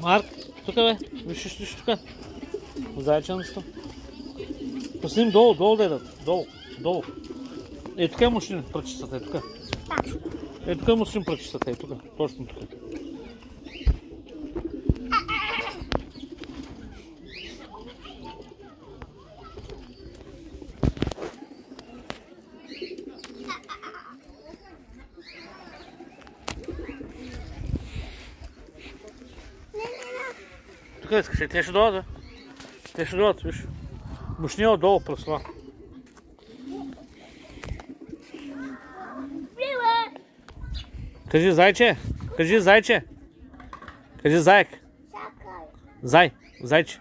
Марк, тук бе, виж тук. Зайченство. Пуснем долу да едат. Долу. Е, тук е мушнин пръчицата, е тук. Е, тук е мушнин пръчицата, е тук. Точно тук. Тук искаш, те ще дойдат, бе. Те ще дойдат, виж. Мушния отдолу пръсва. Кажи зайче, кажи зайче. Кажи заек. Зайче.